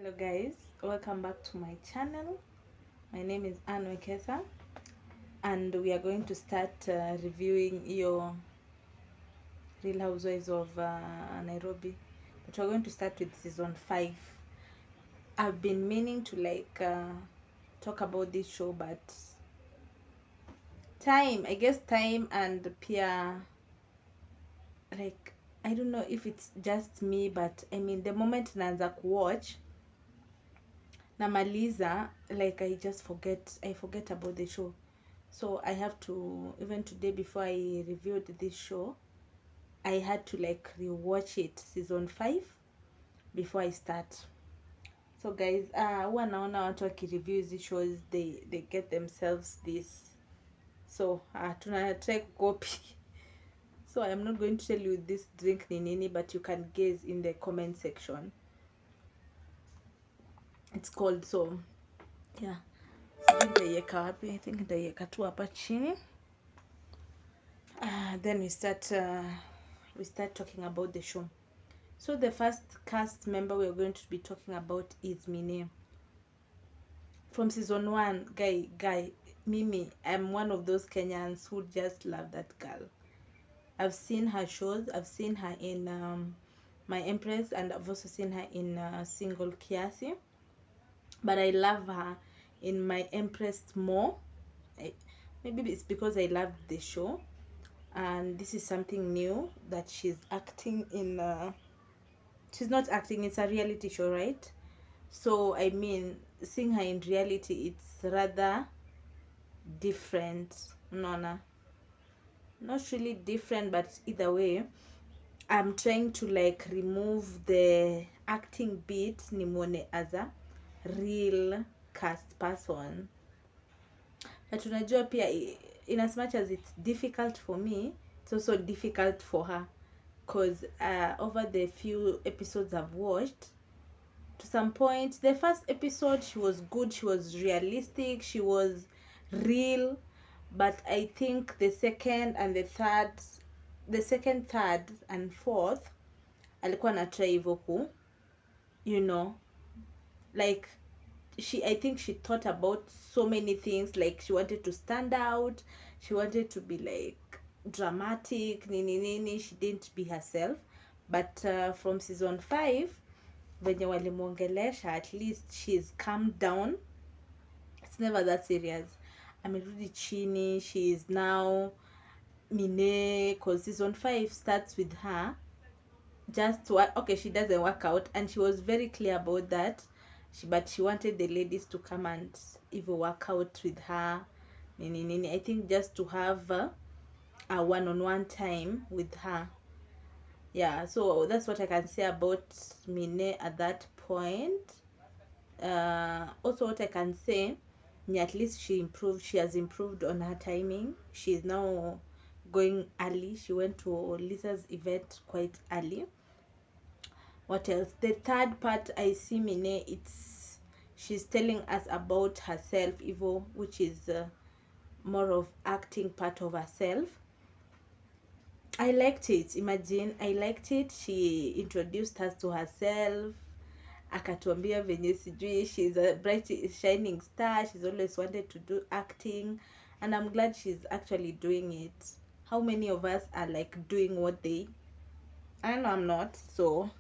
Hello guys, welcome back to my channel. My name is Anne Wekesa and we are going to start reviewing your Real Housewives of Nairobi, but we're going to start with season 5. I've been meaning to talk about this show, but time and peer, I don't know if it's just me, but I mean the moment naanza watch namaliza, I forget about the show. So I have to, even today before I reviewed this show, I had to rewatch it season 5 before I start. So guys, huwa naona watu wakireview hizi shows, they get themselves this. So tuna try copy. So I am not going to tell you this drink ni nini, but you can guess in the comment section. It's called, so yeah. I think nitaiweka tu hapa chini. Then we start talking about the show. So the first cast member we're going to be talking about is Mine. From season 1, guy, Mimi, I'm one of those Kenyans who just love that girl. I've seen her shows. I've seen her in My Empress, and I've also seen her in Single Kiasi. But I love her in My Empress more. Maybe it's because I love the show, and this is something new that she's acting in. She's not acting, it's a reality show, right? So I mean, seeing her in reality, it's rather different. Not really different, but either way, I'm trying to remove the acting bit, nimone as a real cast person. But unajua pia, in as much as it's difficult for me, it's also difficult for her, because over the few episodes I've watched, to some point, the first episode, she was good, she was realistic, she was real. But I think the second, third and fourth, alikuwa na try hivyo ku, I think she thought about so many things, she wanted to stand out, she wanted to be dramatic, she didn't be herself. But from season 5, venye walimuongelesha, at least she's calmed down. It's never that serious. Amerudi chini. She is now Mine, because season 5 starts with her she doesn't work out, and she was very clear about that. But she wanted the ladies to come and even work out with her. I think just to have a one-on-one time with her. Yeah, so that's what I can say about Mine at that point. Also what I can say, at least she has improved on her timing. She is now going early. She went to Lisa's event quite early. What else? The third part I see Mine, she's telling us about herself, Evo, which is more of acting part of herself. I liked it. Imagine, I liked it. She introduced us to herself, akatuambia venye sijui she's a bright shining star, she's always wanted to do acting, and I'm glad she's actually doing it. How many of us are doing what I know I'm not, so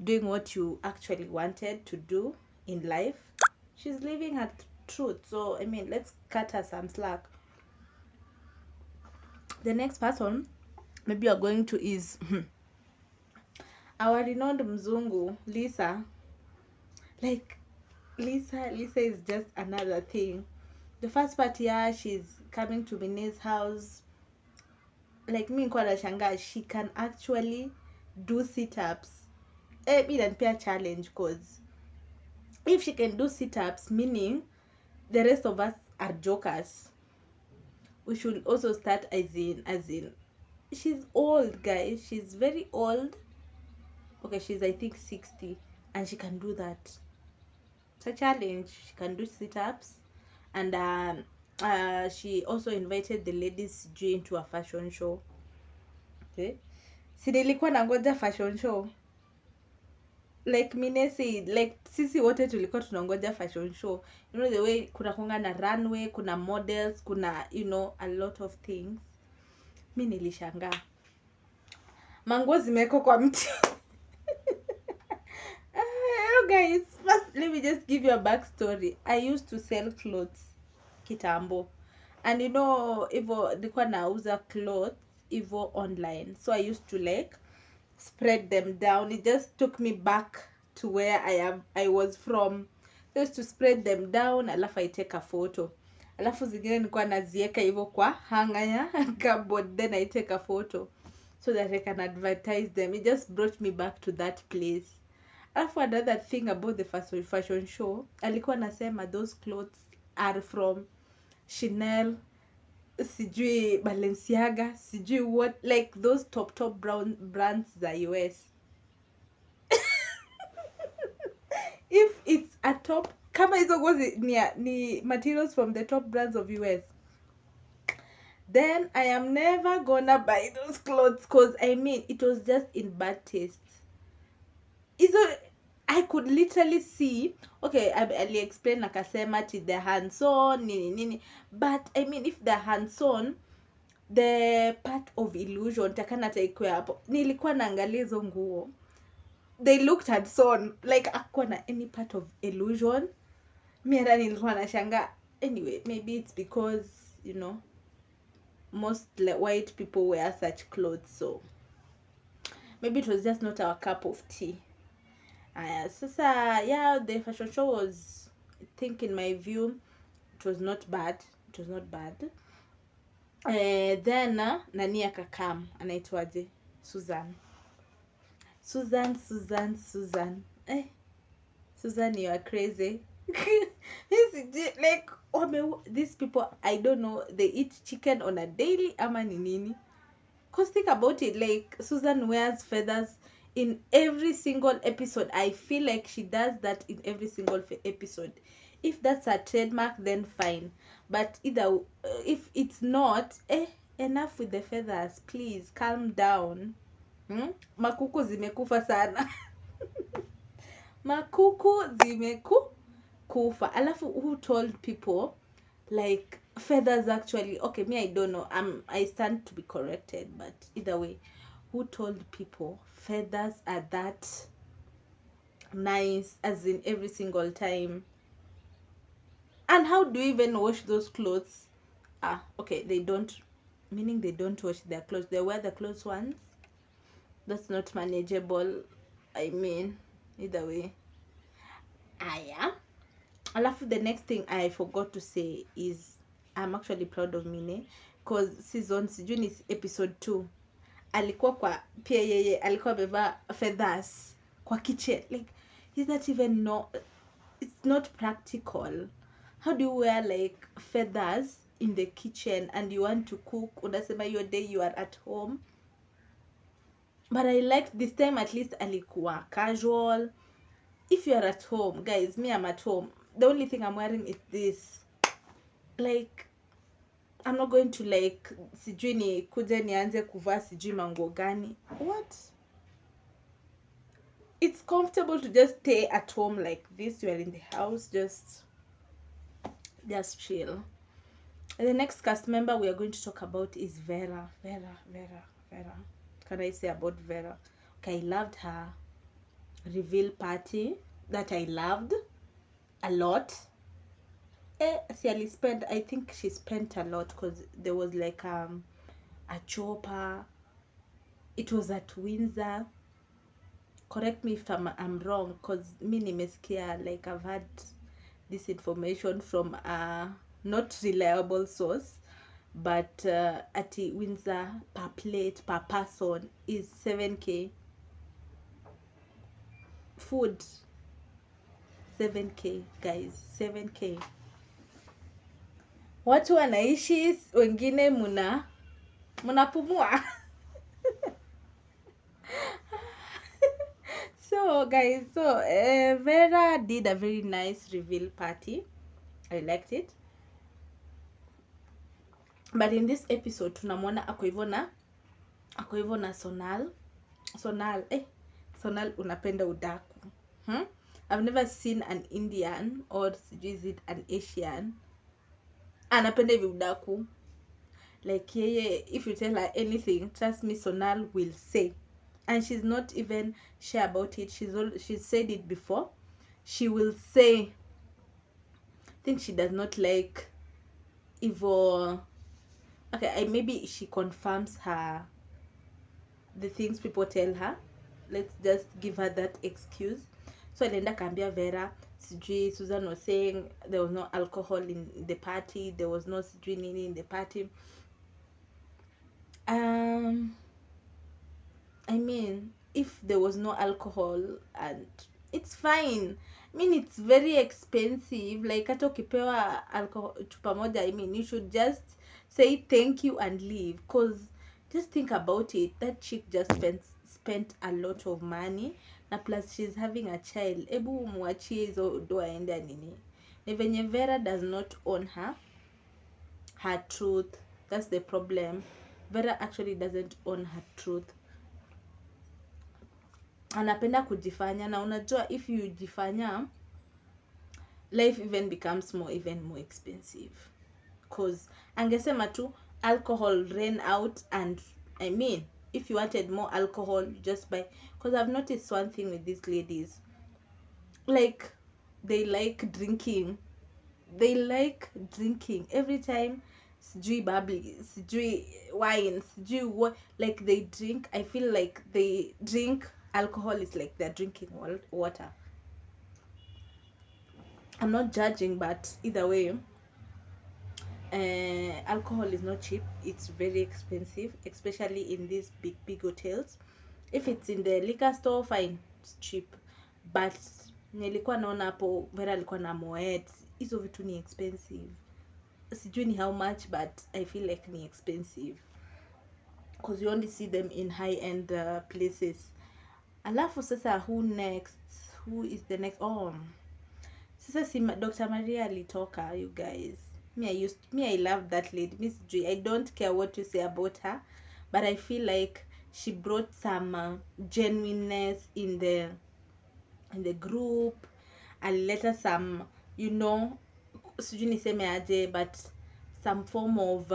doing what you actually wanted to do in life? She's living her truth, so I mean, let's cut her some slack. The next person maybe you're going to is our renowned mzungu, Lisa. Lisa is just another thing. The first part, yeah, she's coming to Mine's house. Me nikuwa nashangaa, she can actually do sit-ups. Me and peer challenge, because if she can do sit-ups, meaning the rest of us are jokers. We should also start as in she's old, guys. She's very old. Okay, she's I think 60, and she can do that. It's a challenge. She can do sit-ups, and she also invited the ladies into a fashion show. Okay, si nilikuwa nangoja fashion show. like Mine said, like sisi wote tulikuwa tunangoja fashion show, you know the way kuna konga na runway, kuna models, kuna you know a lot of things. Mi nilishangaa manguo zimewekwa kwa mti. Hello guys, first let me just give you a backstory. I used to sell clothes kitambo, and you know hivyo nilikuwa nauza clothes hivyo online, so I used to like spread them down. It just took me back to where I was from. So I used to spread them down, alafu I take a photo, alafu zingine nilikuwa nazieka hivyo kwa hanger ya cupboard, then I take a photo so that I can advertise them. It just brought me back to that place. Alafu another thing about the fashion show, alikuwa nasema those clothes are from Chanel, sijui Balenciaga, sijui what, like those top brands za US. If it's a top, kama hizo nguo ni materials from the top brands of US, then I am never gonna buy those clothes, cause I mean it was just in bad taste. I could literally see, okay, I'll explain nakasema ti the hands-on nini, but I mean if the hands-on, the part of illusion takana taikwe hapo, nilikuwa naangalia hizo nguo, they looked hands-on, like akuwa na any part of illusion. Mi hata nilikuwa nashangaa. Anyway, maybe it's because you know most white people wear such clothes, so maybe it was just not our cup of tea. Sasa yeah, the fashion show was, I think in my view, it was not bad. Then nani akakam, anaitwaje, Susan, Susan, you are crazy. Like these people, I don't know, they eat chicken on a daily ama ni nini. Cause think about it, like Susan wears feathers in every single episode. I feel like she does that in every single episode. If that's a trademark, then fine, but either if it's not, enough with the feathers, please calm down. Makuku zimekufa sana. Makuku zimekufa. Alafu who told people like feathers actually, okay, me I don't know, I stand to be corrected, but either way, who told people feathers are that nice as in every single time? And how do you even wash those clothes? Okay, they don't, meaning they don't wash their clothes, they wear the clothes once. That's not manageable. I mean, either way. Yeah. Alafu the next thing I forgot to say is I'm actually proud of Mine, because season sijui ni episode 2 alikuwa kwa pia yeye alikuwa amevaa feathers kwa kitchen. Like, is that even it's not practical. How do you wear like feathers in the kitchen and you want to cook? Unasema your day you are at home. But I liked this time, at least alikuwa casual. If you are at home, guys, me, I'm at home, the only thing I'm wearing is this. Like, I'm not going to like sijui ni kuja nianze kuvaa sijui manguo gani. What? It's comfortable to just stay at home like this. You are in the house, just chill. And the next cast member we are going to talk about is Vera. Can I say about Vera? Okay, I loved her reveal party, that I loved a lot. I think she spent a lot, because there was like a chopper. It was at Windsor. Correct me if I'm wrong, because me nimesikia, like I've had this information from a not reliable source, but at Windsor per plate per person is 7K. Food 7K, guys, 7K. Watu wanaishi, wengine munapumua. So guys, Vera did a very nice reveal party. I liked it. But in this episode tunamwona ako hivyo na Sonal. Sonal unapenda udaku. I've never seen an Indian or is it an Asian anapenda hivi udaku. Like yeye, if you tell her anything, trust me, Sonal will say, and she's not even sure about it. She's said it before. She will say, I think she does not like evil. Okay, maybe she confirms her the things people tell her. Let's just give her that excuse. So alienda kaambia Vera, sijui Susan was saying there was no alcohol in the party, there was no sijui nini in the party. I mean, if there was no alcohol, and it's fine. I mean, it's very expensive. Like hata ukipewa alcohol chupa moja, I mean, you should just say thank you and leave. Cause just think about it. That chick just spent a lot of money, na plus she's having a child. Ebu muachie hizo do aende nini. Na venye Vera does not own her truth. That's the problem. Vera actually doesn't own her truth. Anapenda kujifanya, na unajua if you jifanya, life even more expensive. Cause angesema tu alcohol ran out, and I mean, if you wanted more alcohol, you just buy. Cause I've noticed one thing with these ladies, like they like drinking every time. Sijui bubbly, sijui wine, sijui what, like they drink. I feel like they drink alcohol is like they're drinking water. I'm not judging, but either way, alcohol is not cheap. It's very expensive, especially in these big hotels. If it's in the liquor store, fine, it's cheap. But nilikuwa naona hapo Vera alikuwa na moet, hizo vitu ni expensive. Sijui ni how much, but I feel like ni expensive because you only see them in high-end places. Alafu sasa, who is the next? Sasa si Dr. Maria alitoka, you guys. I love that lady, Miss G. I don't care what you say about her, but I feel like she brought some genuineness in the group. Alileta some, sijui niseme aje, but some form of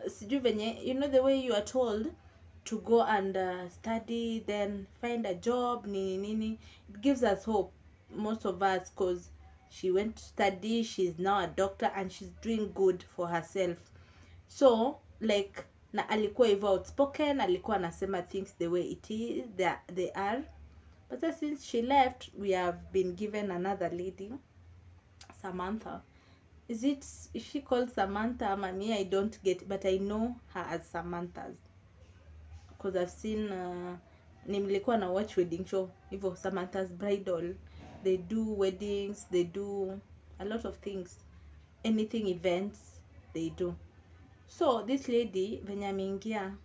sijui venye, the way you are told to go and study, then find a job, nini. It gives us hope, most of us, because she went to study, she's now a doctor, and she's doing good for herself. So like, na alikuwa hivyo outspoken, alikuwa anasema things the way it is, they are. But since she left, we have been given another lady, Samantha. Is she called Samantha? Me, I don't get it, but I know her as Samantha's because I've seen nilikuwa na watch wedding show hivyo, Samantha's Bridal. They do weddings, they do a lot of things, anything events they do. So this lady venye ameingia,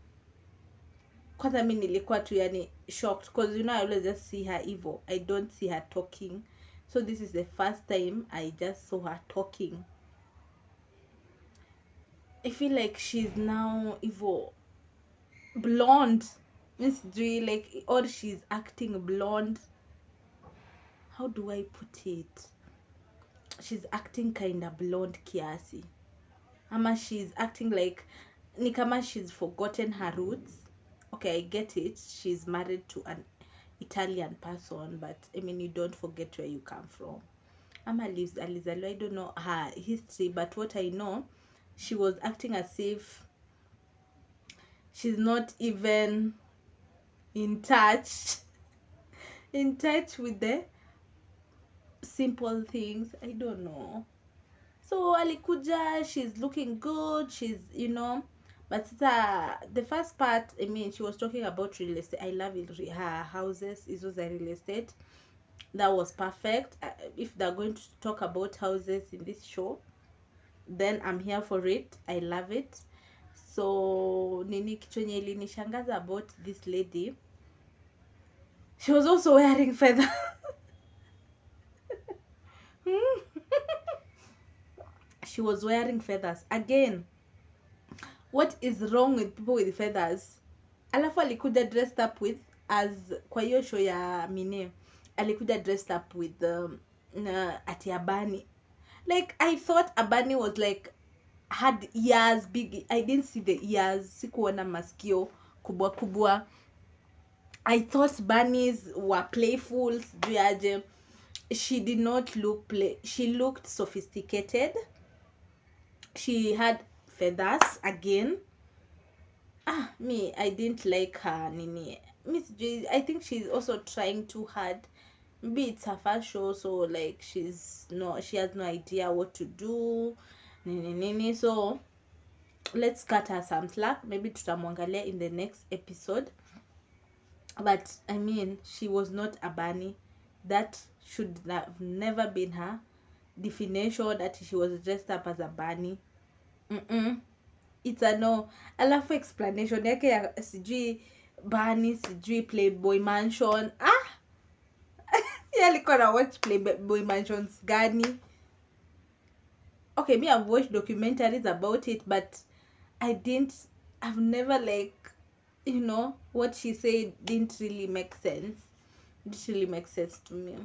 kwanza mimi nilikuwa tu yani shocked because I always just see her hivyo, I don't see her talking. So this is the first time I just saw her talking. I feel like she's now evil blonde, Miss G, like, or she's acting blonde. How do I put it? She's acting kinda blonde kiasi. Ama she's acting like ni kama she's forgotten her roots. Okay, I get it. She's married to an Italian person, but I mean, you don't forget where you come from. Ama alizaliwa, I don't know her history, but what I know, she was acting as if she's not even in touch with the simple things. I don't know. So alikuja, she's looking good, she's, but the first part, I mean, she was talking about real estate. I love it, her houses. It was a real estate. That was perfect. If they're going to talk about houses in this show, then I'm here for it. I love it. So nini kitu yenye ilinishangaza about this lady, she was also wearing feather. She was wearing feathers again. What is wrong with people with feathers? Alafu alikuja dressed up with as kwa hiyo show ya Mine alikuja dressed up with ati Abani. Like I thought Abani was like had ears big. I didn't see the ears, sikuona masikio kubwa kubwa. I thought bunnies were playful. She did not look play. She looked sophisticated. She had feathers again. Me, I didn't like her. Nini, Miss J. I think she's also trying too hard. Maybe it's her first show, so like she has no idea what to do. Nini. So let's cut her some slack. Maybe tutamwangalia in the next episode. But I mean, she was not a bunny. That should have never been her definition, that she was dressed up as a bunny. It's a no. Alafu explanation yake ya sijui bunny, sijui Playboy Mansion. Alikuwa na watch Playboy Mansions gani? Okay, me, I've watched documentaries about it, but I've never like, what she said didn't really make sense. It didn't really make sense to me.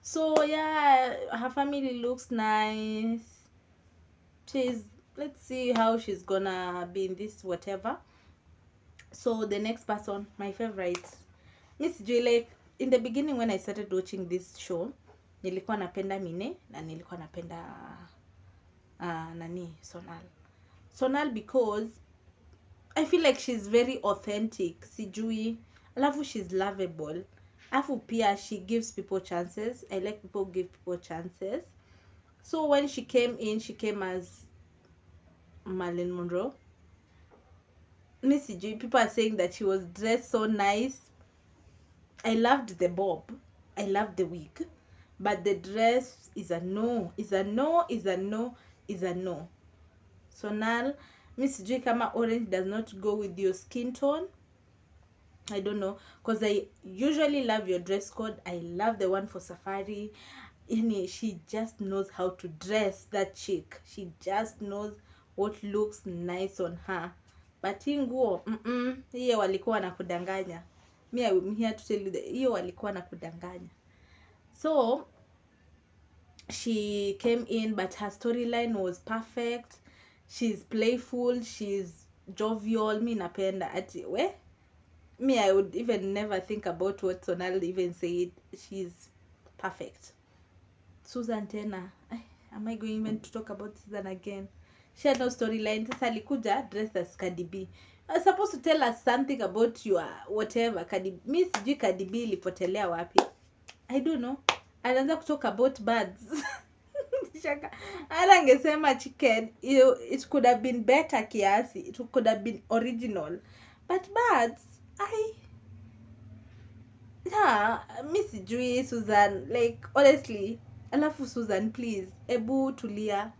So yeah, her family looks nice. Let's see how she's gonna be in this whatever. So the next person, my favorite, Miss J. Like in the beginning when I started watching this show, nilikuwa napenda Mine na nilikuwa napenda Sonal because I feel like she's very authentic. Sijui, alafu she's lovable. Alafu pia she gives people chances. I like people who give people chances. So when she came as Marilyn Monroe. Missy G, people are saying that she was dressed so nice. I loved the bob. I loved the wig. But the dress is a no. So now, Missy G, kama orange does not go with your skin tone. I don't know. Because I usually love your dress code. I love the one for Safari. She just knows how to dress, that chick. She just knows what looks nice on her. But hii nguo hiyo walikuwa nakudanganya. I'm here to tell you that hiyo walikuwa nakudanganya. So she came in, but her storyline was perfect. She's playful, she's jovial. Mi napenda ati I would even never think about what Sonal even said. She's perfect. Susan tena. Am I going even to talk about Susan again? She had no storyline. Sasa alikuja dressed as Cardi B. I was supposed to tell us something about your whatever. Cardi B. Mi sijui Cardi B ilipotelea wapi. I don't know. Anaanza kutalk about birds. Hata angesema chicken, it could have been better kiasi. It could have been original. But birds, mi sijui Susan. Like, honestly, alafu Susan, please, ebu tulia.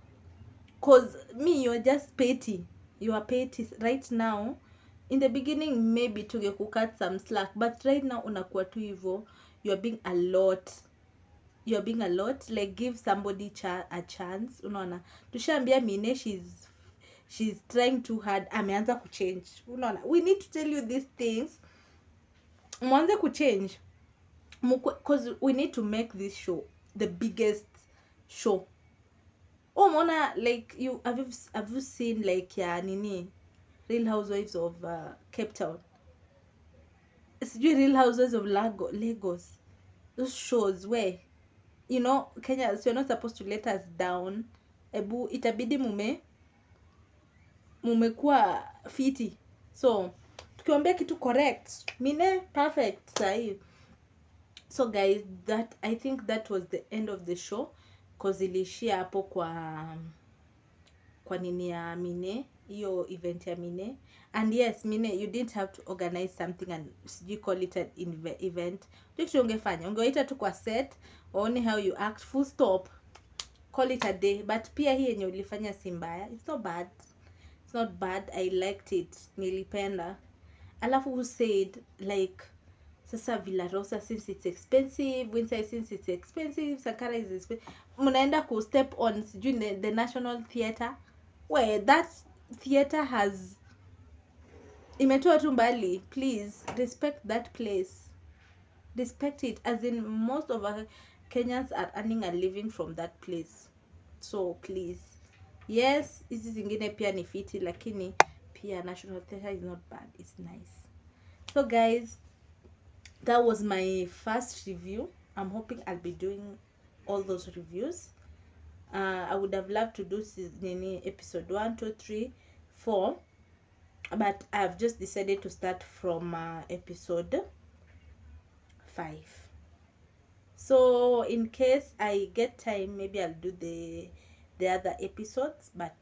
Cause me, you're just petty. You are petty right now. In the beginning, maybe tungekukat some slack, but right now unakuwa tu hivyo. You're being a lot. Like, give somebody a chance. Unaona, tushaambia Mine, she's trying too hard. Ameanza kuchange. Unaona, we need to tell you these things. Mwanze kuchange. Because we need to make this show the biggest show. Mona, like, have you seen like Real Housewives of Cape Town? Real Housewives of Lagos. Those shows where Kenya, so you're not supposed to let us down. Ebu itabidi mumekuwa fiti. So tukiombea kitu correct, Mine perfect sahi. So guys, I think that was the end of the show. Cause ilishia hapo kwa nini ya Mine, hiyo event ya Mine. And yes, Mine, you didn't have to organize something and you call it an event. Kitu ungefanya, ungewaita tu kwa set, waone how you act, full stop, call it a day. But pia hii yenye ulifanya si mbaya. It's not bad. I liked it. Nilipenda. Alafu who said like, sasa Villa Rosa since it's expensive, Windsor since it's expensive, Sakara is expensive, mnaenda ku step on the National Theatre, where that theater has imetoa tu mbali. Please respect that place. respect it, as in most of our Kenyans are earning a living from that place. So please, yes, hizi zingine pia ni fiti, lakini pia National Theatre is not bad, it's nice. So guys, that was my first review. I'm hoping I'll be doing all those reviews. I would have loved to do episode 1, 2, 3, 4, but I've just decided to start from episode 5. So in case I get time, maybe I'll do the other episodes, but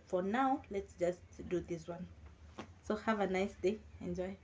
for now, let's just do this one. So have a nice day. Enjoy.